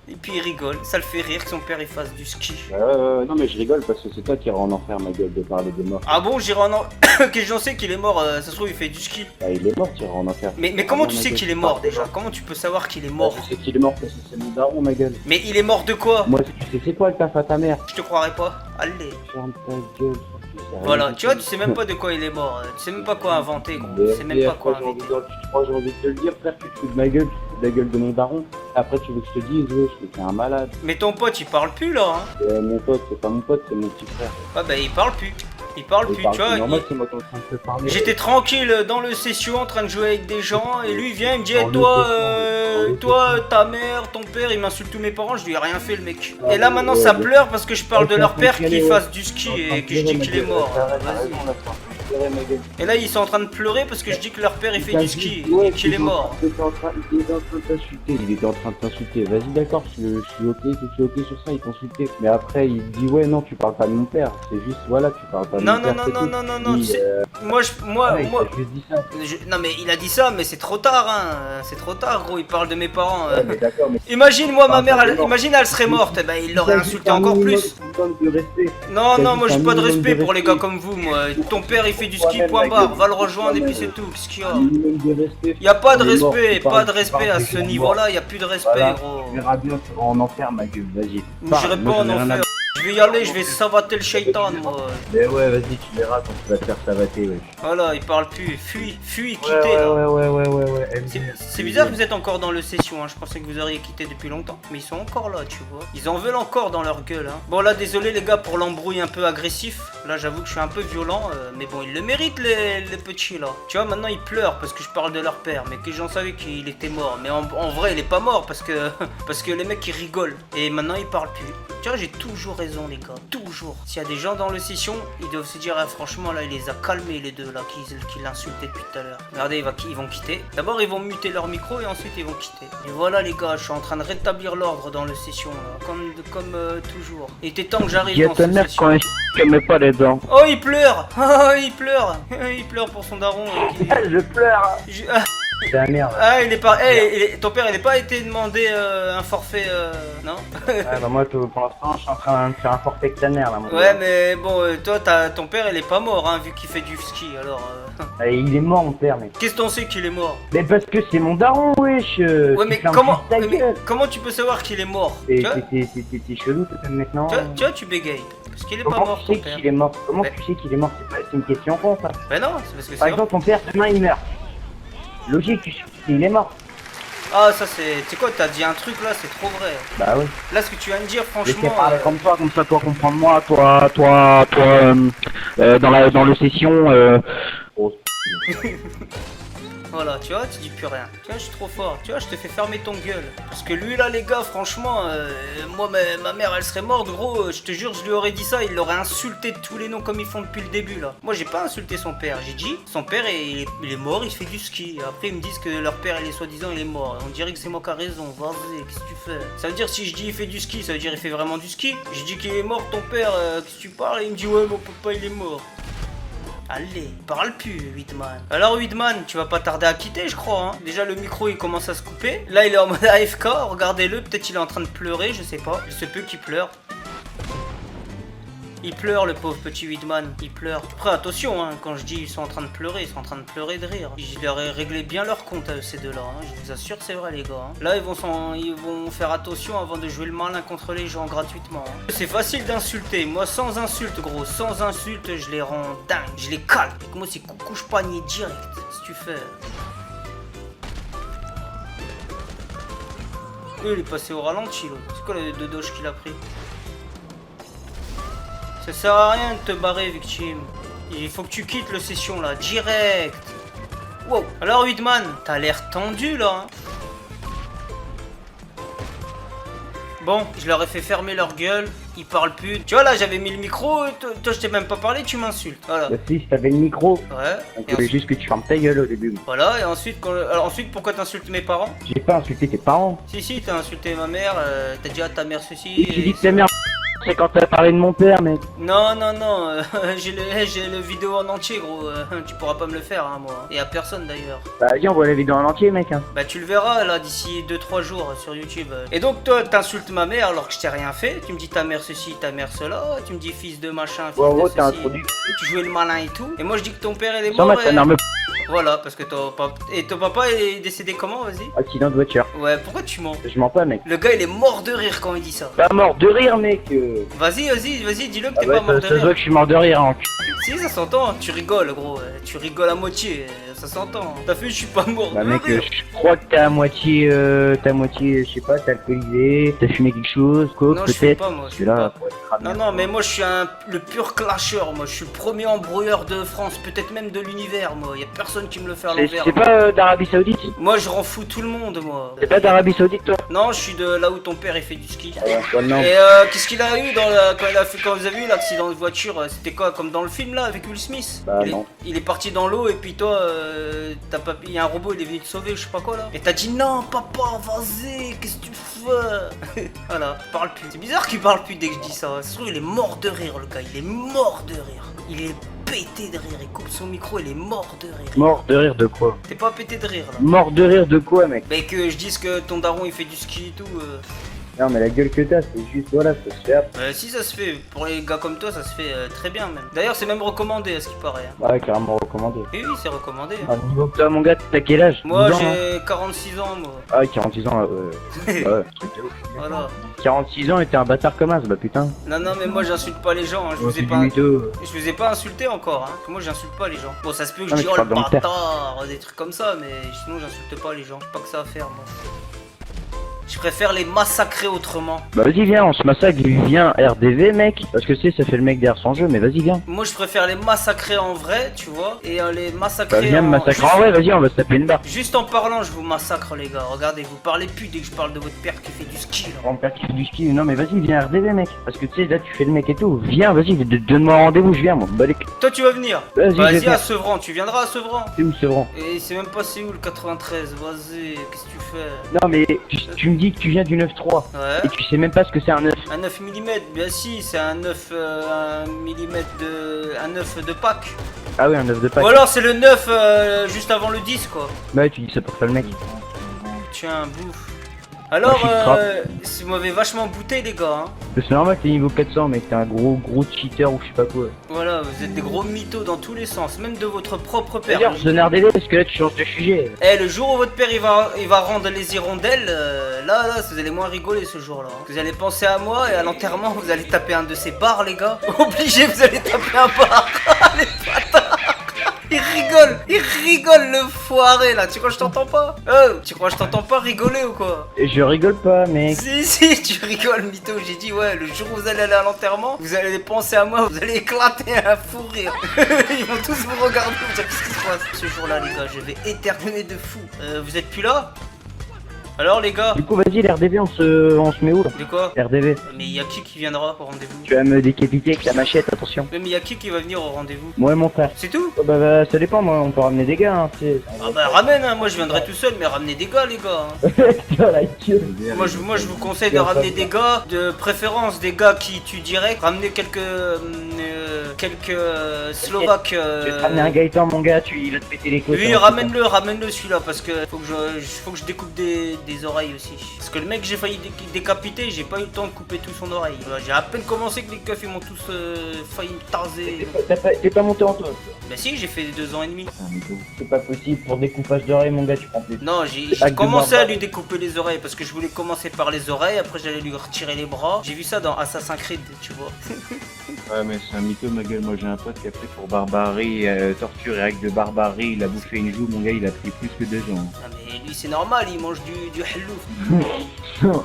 Et puis il rigole. Ça le fait rire que son père il fasse du ski. Non, mais je rigole parce que c'est toi qui iras en enfer, ma gueule, de parler des morts. Ah bon, j'irai en que j'en sais qu'il est mort, ça se trouve il fait du ski. Bah, il est mort, tu iras en enfer. Mais comment tu sais qu'il est mort déjà? Comment tu peux savoir qu'il est mort? Je sais qu'il est mort parce que c'est mon daron, ma gueule. Mais il est mort de quoi? Moi, tu sais c'est quoi le taf à ta mère? Je te croirais pas. Allez. Ferme ta gueule. Voilà, tu vois, tu sais même pas de quoi il est mort. Tu sais même pas quoi inventer, gros. Tu sais même pas quoi inventer. Tu crois j'ai envie de te le dire, frère, tu te fous de ma gueule, tu te fous de la gueule de mon daron. Après, tu veux que je te dise, ouais, je t'es un malade. Mais ton pote il parle plus là, hein. Mon pote, c'est pas mon pote, c'est mon petit frère. Ah bah il parle plus. Il parle Il plus, parle tu vois. plus normal, c'est moi qui est en train de te parler. J'étais tranquille dans le session en train de jouer avec des gens et lui il vient il me dit Dans hey, le toi session, toi ta mère ton père il m'insulte tous mes parents, je lui ai rien fait le mec. Ah, Et là maintenant ouais, ça ouais. pleure parce que je parle de leur père qui Ouais. fasse du ski et que je dis qu'il est mort. Vas-y. Et là ils sont en train de pleurer parce que je dis que leur père il fait du ski et qu'il est mort. Il était en train de t'insulter, il était en train de t'insulter. Vas-y d'accord, je suis ok sur ça, il t'insultait. Mais après il dit ouais non tu parles pas de mon père, c'est juste voilà tu parles pas de Non mon non père. non non non non Oui, tu sais, moi je dis ça. non mais il a dit ça mais c'est trop tard hein, c'est trop tard gros, il parle de mes parents. Ouais, mais d'accord, mais Imagine moi ma mère, pas de imagine elle serait morte, eh ben il l'aurait t'as insulté juste un encore minimum plus. de respect. Non, T'as non, juste moi j'ai un pas de minimum respect de pour les respect. gars comme vous, moi. Ton père il fait du ski, Toi-même, point la barre, gueule. va le rejoindre et puis Toi-même. c'est tout, qu'est-ce qu'il y a? Un minimum de respect. Y a pas de Il est mort, respect, tu pas parles- de tu respect parles à de ce gens niveau-là, y a plus de respect, Voilà, gros. tu verras bien, tu vas en enfer ma gueule, vas-y. J'irai pas en enfer. Je vais y aller, je vais savater le shaitan, moi. Mais ouais, vas-y, tu verras quand tu vas te faire savater, ouais. Voilà, il parle plus. Fuis, quittez là. Ouais. C'est bizarre que vous êtes encore dans le session, hein. Je pensais que vous auriez quitté depuis longtemps. Mais ils sont encore là, tu vois. Ils en veulent encore dans leur gueule, hein. Bon là, désolé les gars pour l'embrouille un peu agressif. Là, j'avoue que je suis un peu violent. Mais bon, ils le méritent les petits là. Tu vois, maintenant ils pleurent parce que je parle de leur père. Mais que j'en savais qu'il était mort. Mais en vrai, il est pas mort parce que parce que les mecs ils rigolent. Et maintenant ils parlent plus. Tu vois, j'ai toujours raison les gars. Toujours. S'il y a des gens dans le session, ils doivent se dire ah, franchement là, il les a calmés les deux là qui l'insultaient depuis tout à l'heure. Regardez, ils vont quitter. D'abord, ils vont muter leur micro et ensuite ils vont quitter. Et voilà les gars, je suis en train de rétablir l'ordre dans le session là, comme toujours. Il était temps que j'arrive dans cette session. je mets pas les dents. Oh, il pleure. Oh, il pleure. Il pleure pour son daron. Je pleure. C'est la merde. Ah, il est pas. Ton père, il n'est pas été demandé un forfait, non? Bah moi, pour l'instant, je suis en train de faire un forfait canaire là. Ouais, mais bon, toi, ton père, il est pas mort, hein, vu qu'il fait du ski, alors. Il est mort, mon père, mais. Qu'est-ce qu'on sait qu'il est mort? Mais parce que c'est mon daron, wesh. Ouais, mais comment tu peux savoir qu'il est mort? Tu vois, T'es chelou, maintenant. tu vois, tu bégayes. Parce qu'il est pas Comment mort, tu ton sais père. qu'il est mort? Comment Mais- tu sais qu'il est mort? C'est une question con, ça. Ben non, c'est parce que Par c'est. exemple, ton père, demain, il meurt. Logique, il est mort. Ah, ça c'est... Tu sais quoi, t'as dit un truc là, c'est trop vrai. Bah oui. Là, ce que tu viens de dire, Laissez franchement... parler comme ça, toi comprendre-moi, dans le session, Voilà, tu vois, tu dis plus rien. Tu vois, je suis trop fort. Tu vois, je te fais fermer ton gueule. Parce que lui, là, les gars, franchement, moi, ma mère, elle serait morte, gros. Je te jure, je lui aurais dit ça. Il l'aurait insulté de tous les noms comme ils font depuis le début, là. Moi, j'ai pas insulté son père. J'ai dit, son père, il est mort, il fait du ski. Après, ils me disent que leur père, il est soi-disant, il est mort. On dirait que c'est moi qui a raison. Vas-y, qu'est-ce que tu fais? Ça veut dire, si je dis il fait du ski, ça veut dire il fait vraiment du ski. J'ai dit qu'il est mort, ton père, qu'est-ce que tu parles? Et il me dit, ouais, mon papa, il est mort. Allez, parle plus, Weedman. Alors, Weedman, tu vas pas tarder à quitter, je crois. Hein. Déjà, le micro, il commence à se couper. Là, il est en mode AFK. Regardez-le. Peut-être il est en train de pleurer, je sais pas. Il se peut qu'il pleure. Il pleure, le pauvre petit Weedman. Il pleure. Après, attention, hein, quand je dis ils sont en train de pleurer, ils sont en train de pleurer de rire. Je leur ai réglé bien leur compte à eux, ces deux-là. Hein. Je vous assure, c'est vrai, les gars. Hein. Là, ils vont faire attention avant de jouer le malin contre les gens gratuitement. Hein. C'est facile d'insulter. Moi, sans insulte, gros. Sans insulte, je les rends dingues. Je les cale. Moi, c'est couche panier direct. Si tu fais. Il est passé au ralenti, l'autre. C'est quoi le doge qu'il a pris? Ça sert à rien de te barrer, victime. Il faut que tu quittes le session là, direct. Wow. Alors, Weedman, t'as l'air tendu là. Hein. Bon, je leur ai fait fermer leur gueule. Ils parlent plus. Tu vois là, j'avais mis le micro. Toi, je t'ai même pas parlé, tu m'insultes. Voilà. Bah si, je t'avais le micro. Ouais. On voulait juste que tu fermes ta gueule au début. Voilà, et ensuite, alors, ensuite pourquoi t'insultes mes parents? J'ai pas insulté tes parents. Si, t'as insulté ma mère. T'as dit à ta mère ceci. Et tu dis que ta mère, c'est quand t'as parlé de mon père, mec. Non, j'ai le vidéo en entier, gros. Tu pourras pas me le faire, hein, moi. Et à personne d'ailleurs. Bah vas-y, on voit la vidéo en entier, mec. Hein. Bah tu le verras là d'ici 2-3 jours sur YouTube. Et donc toi t'insultes ma mère alors que je t'ai rien fait. Tu me dis ta mère ceci, ta mère cela. Tu me dis fils de machin, fils En de gros, t'as ceci. introduit. Tu jouais le malin et tout. Et moi je dis que ton père il est Sans mort. mettre une arme. Voilà, parce que ton papa... Et ton papa est décédé comment, vas-y? Accident de voiture. Ouais, pourquoi tu mens? Je mens pas, mec. Le gars il est mort de rire quand il dit ça. Pas mort de rire, mec. Vas-y, dis-le que Ah t'es ouais, pas mort de ça se voit rire. que je suis mort de rire, hein. Si, ça s'entend, tu rigoles, gros. Tu rigoles à moitié, ça s'entend. T'as fait, je suis pas mort Bah de mec, rire. je crois que t'as à moitié, je sais pas, t'as alcoolisé, t'as fumé quelque chose, coke Non, je fume peut-être. pas, moi. Je Je suis fume là pas. pour être cramé. Non, mais moi je suis le pur clasher, moi je suis le premier embrouilleur de France, peut-être même de l'univers, moi. Y a personne qui me le fait à l'envers. C'est pas d'Arabie Saoudite? Moi je rends fou tout le monde, moi. C'est pas d'Arabie Saoudite, toi? Non, je suis de là où ton père il fait du ski. Ouais, non. Et qu'est-ce qu'il a eu quand vous avez eu l'accident de voiture? C'était quoi, comme dans le film là avec Will Smith? Bah, non. Il est parti dans l'eau et puis toi, il y a un robot, il est venu te sauver, je sais pas quoi là. Et t'as dit non, papa, vas-y, qu'est-ce que tu fais? Voilà, parle plus. C'est bizarre qu'il parle plus dès que je dis ça. Ça se trouve, il est mort de rire, le gars, il est mort de rire. Il est pété de rire, il coupe son micro, il est mort de rire. Mort de rire de quoi? T'es pas pété de rire là? Mort de rire de quoi, mec? Mais que je dise que ton daron il fait du ski et tout. Non, mais la gueule que t'as, c'est juste, voilà, ça se fait. Si ça se fait, pour les gars comme toi, ça se fait très bien même. D'ailleurs, c'est même recommandé à ce qui paraît. Hein. Ouais, carrément recommandé. Oui, c'est recommandé. Hein. Ah, niveau que toi, mon gars, t'as quel âge? Moi 12 ans, hein? j'ai 46 ans, moi. Ah, 46 ans, ouais. Ouais, truc de ouf. Voilà. 46 ans et t'es un bâtard comme as, bah putain. Non, mais moi j'insulte pas les gens. Hein. Je Ouais, vous ai c'est pas. du mytho. Je vous ai pas insulté encore, hein. Moi j'insulte pas les gens. Bon, ça se peut que je Ah, mais dis tu oh le parles dans le père. bâtard, des trucs comme ça, mais sinon j'insulte pas les gens. J'ai pas que ça à faire, moi. Je préfère les massacrer autrement. Bah vas-y, viens, on se massacre, viens RDV, mec. Parce que tu sais, ça fait le mec derrière son jeu, mais vas-y, viens. Moi je préfère les massacrer en vrai, tu vois, et les massacrer Bah viens me massacrer juste- en vrai, vas-y, on va se taper une barre. Juste en parlant, je vous massacre, les gars. Regardez, vous parlez plus dès que je parle de votre père qui fait du ski, là. Mon père qui fait du ski, non mais vas-y, viens RDV, mec. Parce que tu sais, là, tu fais le mec et tout. Viens, vas-y, donne-moi un rendez-vous, je viens, moi. Bah, Toi, tu vas venir. Vas-y, je vais Vas-y venir. à Sevran, tu viendras à Sevran. C'est où, Sevran? Et c'est même pas c'est où le 93, vas-y, qu'est-ce que tu fais? Non mais tu me dis que tu viens du 9-3. Ouais. Et tu sais même pas ce que c'est un 9. Un 9 mm, bien si, c'est un 9 un 9 de Pâques. Ah oui, un 9 de Pâques. Ou alors c'est le 9 juste avant le 10 quoi. Bah ouais, tu dis ça pour faire le mec. Tiens, bouffe. Alors, Moi, vous m'avez vachement bouté les gars. Hein. C'est normal que t'es niveau 400, mec. T'es un gros cheater ou je sais pas quoi. Voilà, vous êtes des gros mythos dans tous les sens, même de votre propre père. D'ailleurs, donne RDV parce que là, tu changes de sujet. Eh, le jour où votre père il va rendre les hirondelles, là, vous allez moins rigoler ce jour-là. Hein. Vous allez penser à moi et à l'enterrement, vous allez taper un de ces bars, les gars. Obligé, vous allez taper un bar. Les bâtards. Il rigole le foiré là, tu crois que je t'entends pas? Oh, tu crois que je t'entends pas rigoler ou quoi? Et je rigole pas, mec. Si, tu rigoles, mytho. J'ai dit, ouais, le jour où vous allez aller à l'enterrement, vous allez penser à moi, vous allez éclater un fou rire. Ils vont tous vous regarder, vous dire qu'est-ce qui se passe. Ce jour-là, les gars, je vais éternuer de fou. Vous êtes plus là? Alors, les gars? Du coup, vas-y, l'RDV, on se met où là? De quoi? RDV. Mais y'a qui viendra au rendez-vous? Tu vas me décapiter avec ta machette, attention. Mais y'a qui va venir au rendez-vous? Moi et mon frère. C'est tout? Oh, bah, ça dépend, moi, on peut ramener des gars, hein, tu sais. Ah bah ramène, hein. Moi je viendrai tout seul, mais ramenez des gars, les gars. Hein. Putain, la gueule. Moi je vous conseille de ramener des gars, de préférence des gars qui tuent direct. Ramenez quelques Slovaques. Je vais te ramener un Gaëtan, mon gars, il va te péter les côtes. Oui, hein, ramène-le celui-là, parce que faut que je découpe des oreilles aussi. Parce que le mec que j'ai failli décapiter, j'ai pas eu le temps de couper tout son oreille. J'ai à peine commencé que les keufs ils m'ont tous failli me tarser. T'es pas monté en toi. Bah si, j'ai fait 2 ans et demi. C'est pas possible, pour découpage d'oreilles, mon gars, tu prends plus. Non, j'ai commencé à lui découper les oreilles parce que je voulais commencer par les oreilles, après j'allais lui retirer les bras. J'ai vu ça dans Assassin's Creed, tu vois. Ouais, mais c'est un mytho, ma gueule. Moi, j'ai un pote qui a pris pour barbarie, torture et acte de barbarie. Il a bouffé une joue, mon gars, il a pris plus que 2 ans. Ah mais lui c'est normal, il mange du hallouf. Non,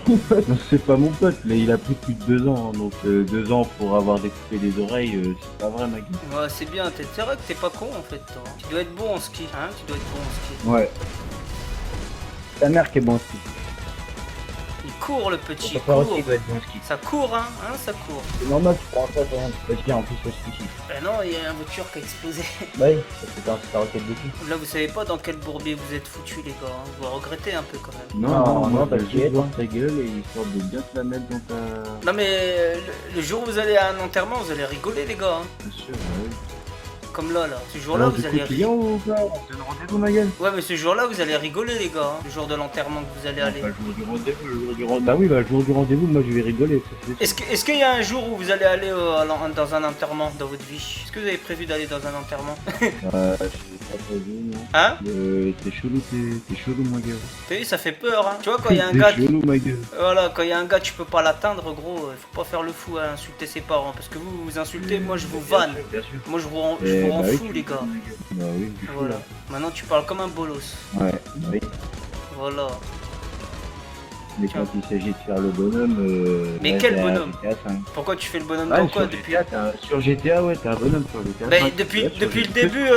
c'est pas mon pote, mais il a pris plus de 2 ans. Donc, 2 ans pour avoir découpé les oreilles, c'est pas vrai, ma gueule. Ouais, c'est bien, c'est vrai que t'es pas con en fait, toi. Tu dois être bon en ski, hein, tu dois être bon en ski. Ouais. Ta mère qui est bon ski. Il court le petit, Ton il frère court. aussi doit être bon ski. Ça court, hein, ça court. C'est normal, tu prends ça, toi. Vas-y, viens, en plus, le ski ici. Ben non, il y a une voiture qui a explosé. Bah oui, parce que t'es un super roquette de cul. Là, vous savez pas dans quel bourbier vous êtes foutus, les gars. Hein. Vous regrettez un peu quand même. Non, t'as t'inquiète. juste voir ta gueule et histoire de bien te la mettre dans ta... Non mais le jour où vous allez à un enterrement, vous allez rigoler, les gars. Hein. Bien sûr, ouais. Comme là. Ce jour-là, Alors, vous du allez coup, tu viens ou pas? On se donne rendez-vous, ma gueule? Ouais, mais ce jour-là, vous allez rigoler, les gars. Hein. Le jour de l'enterrement que vous allez aller. Bah, le jour du rendez-vous, le jour du rendez-vous. Bah oui, bah, le jour du rendez-vous, moi, je vais rigoler. Est-ce qu'il y a un jour où vous allez aller dans un enterrement dans votre vie? Est-ce que vous avez prévu d'aller dans un enterrement? J'ai pas prévu, non. Hein? T'es chelou, ma gueule. T'as vu, ça fait peur, hein. Tu vois, quand il y a un gars... T'es chelou, ma gueule. Voilà, quand il y a un gars, tu peux pas l'atteindre, gros. Faut pas faire le fou à insulter ses parents. Parce que vous vous insultez, moi, je vous vanne. Bien sûr. Moi, je vous rends fou, les gars. Bah oui, du coup, Voilà. Maintenant, tu parles comme un bolos. là. Ouais, bah oui. Voilà. Mais quand il s'agit de faire le bonhomme... Mais là, quel t'es à bonhomme? GTA 5. Pourquoi tu fais le bonhomme Ah, dans quoi sur depuis... GTA, sur GTA, ouais, t'es un bonhomme sur GTA. Bah, 5. depuis Ouais, sur le GTA. début,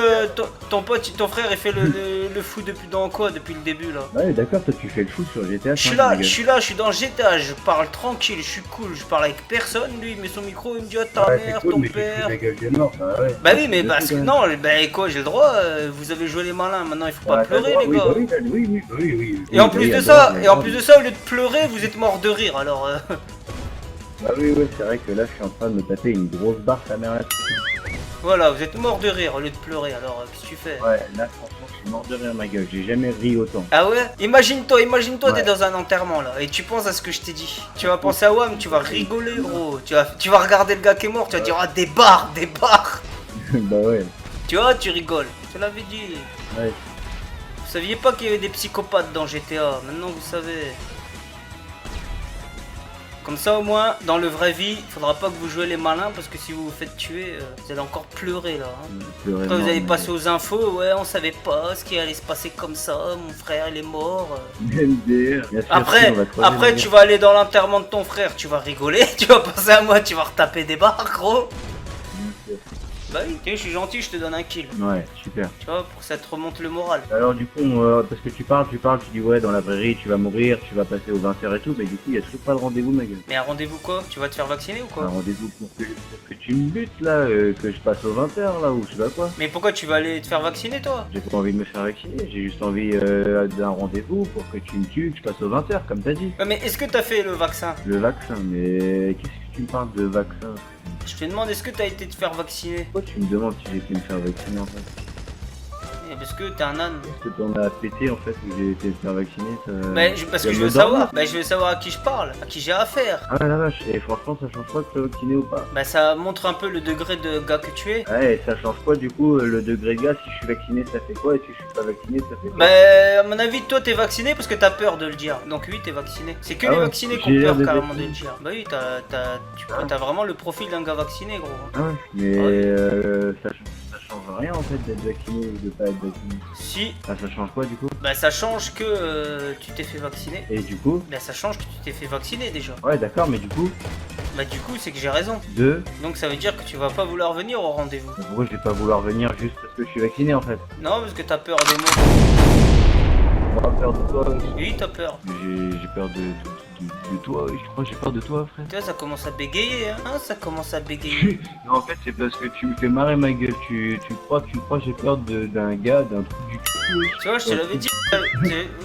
ton pote, ton frère, il fait le fou dans quoi depuis le début là? Ouais, d'accord, toi tu fais le fou sur GTA 5. Je suis dans GTA, je parle tranquille, je suis cool, je parle avec personne, lui il met son micro, il me dit oh ta mère, ton père. Bah oui, mais parce que non, bah quoi, j'ai le droit, vous avez joué les malins, maintenant il faut pas pleurer les gars. Oui. Et en plus de ça, au lieu de pleurer, vous êtes mort de rire alors. Bah oui, c'est vrai que là je suis en train de me taper une grosse barre ta mère là. Voilà, vous êtes mort de rire au lieu de pleurer, alors qu'est-ce que tu fais? Ouais, là franchement je suis mort de rire ma gueule, j'ai jamais ri autant. Ah ouais? Imagine-toi, Ouais. t'es dans un enterrement là, et tu penses à ce que je t'ai dit. Tu vas penser à WAM, tu vas rigoler gros. Tu vas regarder le gars qui est mort, tu vas dire ah des barres. Bah ouais. Tu vois, tu rigoles. Je te l'avais dit. Ouais. Vous saviez pas qu'il y avait des psychopathes dans GTA, maintenant vous savez. Comme ça au moins, dans le vrai vie, il faudra pas que vous jouez les malins parce que si vous vous faites tuer, vous allez encore pleurer là. Hein. Après vous allez passer aux infos, ouais on savait pas ce qui allait se passer comme ça, mon frère il est mort. MDR. Après tu vas aller dans l'enterrement de ton frère, tu vas rigoler, tu vas penser à moi, tu vas retaper des barres gros. Bah oui, je suis gentil, je te donne un kill. Ouais, super. Tu vois, pour que ça te remonte le moral. Alors du coup, parce que tu parles, tu dis ouais dans la vraie vie tu vas mourir, tu vas passer aux 20h et tout, mais du coup il y a toujours pas de rendez-vous ma gueule. Mais un rendez-vous quoi? Tu vas te faire vacciner ou quoi? Un rendez-vous pour que tu me butes là, que je passe aux 20h là ou je sais pas quoi. Mais pourquoi tu vas aller te faire vacciner toi? J'ai pas envie de me faire vacciner, j'ai juste envie d'un rendez-vous pour que tu me tues, que je passe aux 20h comme t'as dit. Ouais, mais est-ce que t'as fait le vaccin? Le vaccin, mais qu'est-ce que tu me parles de vaccin? Je te demande est-ce que t'as été te faire vacciner? Pourquoi tu me demandes si j'ai été me faire vacciner en fait? Parce que t'es un âne. Parce que t'en as pété en fait où j'ai été me faire vacciner ça... Parce que je veux savoir. Bah je veux savoir à qui je parle, à qui j'ai affaire. Ah la vache, et franchement ça change pas que tu es vacciné ou pas? Bah ça montre un peu le degré de gars que tu es. Ouais, et ça change quoi du coup le degré de gars? Si je suis vacciné ça fait quoi? Et si je suis pas vacciné ça fait quoi? Bah à mon avis toi t'es vacciné parce que t'as peur de le dire. Donc oui t'es vacciné. C'est que les vaccinés qui ont peur carrément de le dire. Bah oui t'as vraiment le profil d'un gars vacciné gros. Ah ouais, mais ça change rien en fait d'être vacciné ou de pas être vacciné. Si, Ah, ça change quoi du coup? bah ça change que tu t'es fait vacciner. Et du coup? Bah ça change que tu t'es fait vacciner déjà. Ouais, d'accord, mais du coup, Bah du coup c'est que j'ai raison. deux, Donc ça veut dire que tu vas pas vouloir venir au rendez-vous. pourquoi je vais pas vouloir venir juste parce que je suis vacciné en fait? Non, parce que t'as peur des mots. Moi, peur de toi, Oui, t'as peur. j'ai peur de toi, je crois que j'ai peur de toi, frère. Tu vois, ça commence à bégayer, hein, ça commence à bégayer. Non, en fait, c'est parce que tu me fais marrer ma gueule. Tu crois que j'ai peur d'un gars, d'un truc du cul. Tu vois, je te l'avais dit.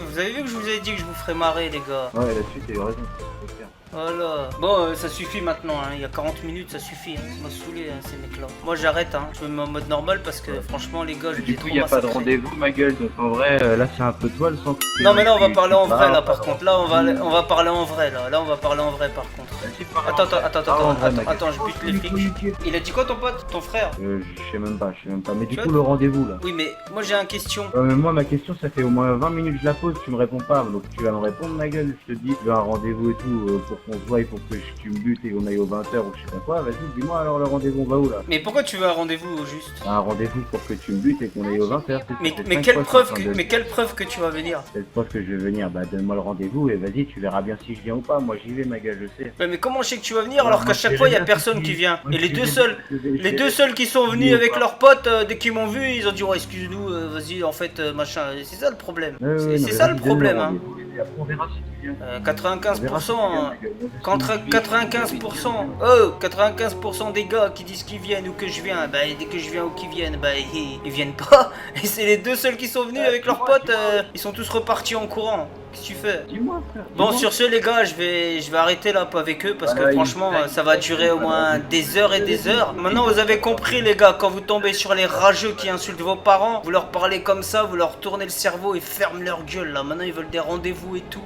Vous avez vu que je vous avais dit que je vous ferais marrer, les gars. Ouais, là-dessus, t'as eu raison. C'est clair. Voilà. Bon, ça suffit maintenant, hein. Il y a 40 minutes, ça suffit. Hein. Ça m'a saoulé, hein, ces mecs-là. Moi, j'arrête, hein. Je me mets en mode normal parce que franchement, les gars, je vous ai Du coup, trop y a pas de massacré. rendez-vous, ma gueule. Donc, en vrai, là, c'est un peu toi le centre. Non, mais là, on va parler en vrai, là, par contre. Là, on va parler en vrai, là. Là, on va parler en vrai, par contre. Attends, je bute les flics. Il a dit quoi, ton pote? Ton frère? Je sais même pas. Mais du Tu coup, vois le rendez-vous, là. Oui, mais moi, j'ai une question. Mais moi, ma question, ça fait au moins 20 minutes que je la pose, tu me réponds pas. Donc, tu vas me répondre, ma gueule. Je te dis, tu veux un rendez-vous et tout, pour qu'on se voie et pour que tu me butes et qu'on aille au 20h ou je sais pas quoi. Vas-y, dis-moi alors le rendez-vous, on va où là? Mais pourquoi tu veux un rendez-vous, au juste? Un rendez-vous pour que tu me butes et qu'on aille au 20h. Mais quelle preuve que tu vas venir? Quelle preuve que je vais venir? Bah, donne-moi le rendez-vous et vas-y, tu verras bien si je viens ou pas. Moi, j'y vais, ma gueule, je sais. Ouais, mais comment je sais que tu vas venir alors qu'à chaque fois il y a personne qui vient? Et les deux seuls qui sont venus avec leurs potes, dès qu'ils m'ont vu, ils ont dit ouais, excuse-nous, vas-y, en fait, machin. C'est ça le problème. C'est ça le problème, hein. On verra si tu viens. 95%, contre 95%, oh, 95% des gars qui disent qu'ils viennent ou que je viens, bah dès que je viens ou qu'ils viennent, bah ils viennent pas. Et c'est les deux seuls qui sont venus avec leurs potes, ils sont tous repartis en courant. Qu'est-ce que tu fais? Dis-moi, frère. Bon, sur ce, les gars, je vais arrêter là avec eux parce que franchement, ça va durer au moins des heures et des heures. Maintenant, vous avez compris, les gars, quand vous tombez sur les rageux qui insultent vos parents, vous leur parlez comme ça, vous leur tournez le cerveau et ferment leur gueule là. Maintenant, ils veulent des rendez-vous et tout.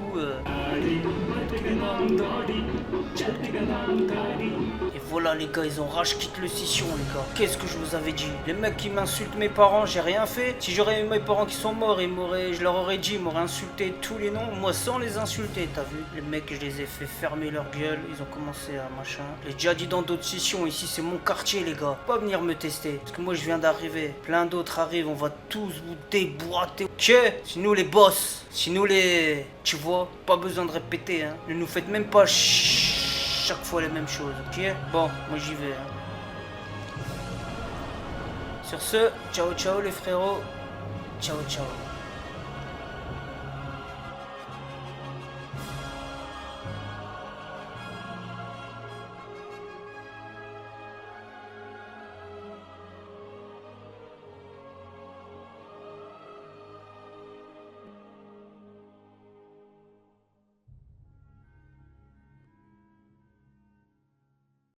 Et voilà, les gars, ils ont rage quitte le scission, les gars. Qu'est-ce que je vous avais dit? Les mecs qui m'insultent mes parents, j'ai rien fait. Si j'aurais eu mes parents qui sont morts, je leur aurais dit, ils m'auraient insulté tous les noms. Moi, sans les insulter, t'as vu? Les mecs, je les ai fait fermer leur gueule. Ils ont commencé à machin. Je l'ai déjà dit dans d'autres scissions. Ici, c'est mon quartier, les gars. Pas venir me tester. Parce que moi, je viens d'arriver. Plein d'autres arrivent. On va tous vous déboîter. Ok? C'est nous les boss. C'est nous les... Tu vois? Pas besoin de répéter, hein. Ne nous faites même pas chaque fois les mêmes choses, ok? Bon, moi j'y vais. Hein. Sur ce, ciao ciao les frérots. Ciao ciao.